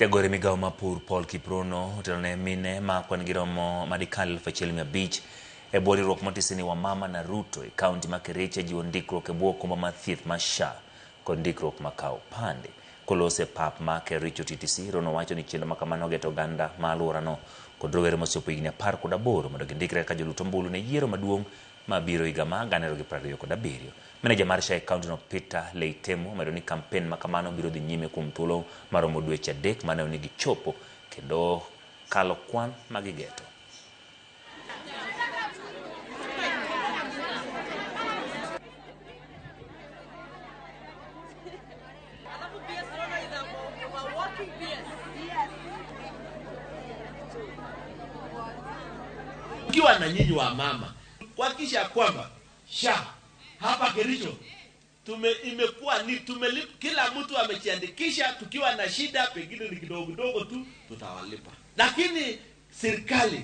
Jagore migao mapur Paul Kiprono otelone mine ma kwan giromo madikal 1,500 e bwo riwruok motisini wa mama na Ruto e kaunti ma Kericho jiwo ndikruok e bwo okumba mar thieth mar SHA kod ndikruok ma kawo pande. Kolose pap ma Kericho TTC, Rono wacho ni chenro ma kamano geto ganda ma alworano kod rowere mochopo higni 18 mondo gindikre ka joluto ombulu ne yiero maduong' ma biro higa ma 2027. Meneja mar SHA e kaunti no Peter Leitemo omedo ni kampen ma kamano biro dhi nyime kuom thuolo maromo dweche 3 mane onegi chopo kendo kalo kwan magigeto. Kiwa na nyinyi wa mama kuhakikisha kwamba SHA hapa Kericho imekuwa ni kila mtu amejiandikisha. Tukiwa na shida pengine ni kidogo tu tutawalipa, lakini serikali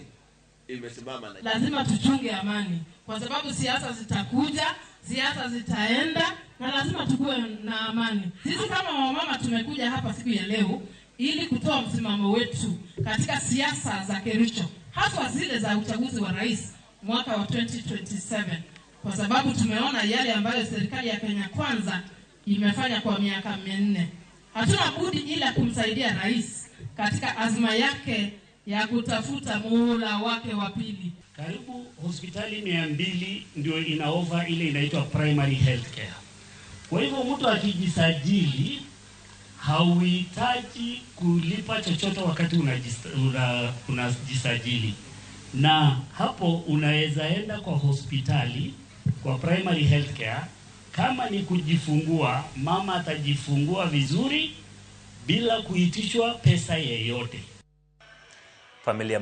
imesimama na lazima tuchunge amani, kwa sababu siasa zitakuja, siasa zitaenda, na lazima tukue na amani. Sisi kama wamama tumekuja hapa siku ya leo ili kutoa msimamo wetu katika siasa za Kericho, hasa zile za uchaguzi wa rais mwaka wa 2027, kwa sababu tumeona yale ambayo serikali ya Kenya Kwanza imefanya kwa miaka 4. Hatuna budi ila kumsaidia rais katika azma yake ya kutafuta muhula wake wa pili. Karibu hospitali 200 ndio inaofa ile inaitwa primary health care. Kwa hivyo mtu akijisajili hauhitaji kulipa chochote wakati unajisajili. Na hapo unaweza enda kwa hospitali, kwa primary health care. Kama ni kujifungua, mama atajifungua vizuri bila kuitishwa pesa yeyote. Familia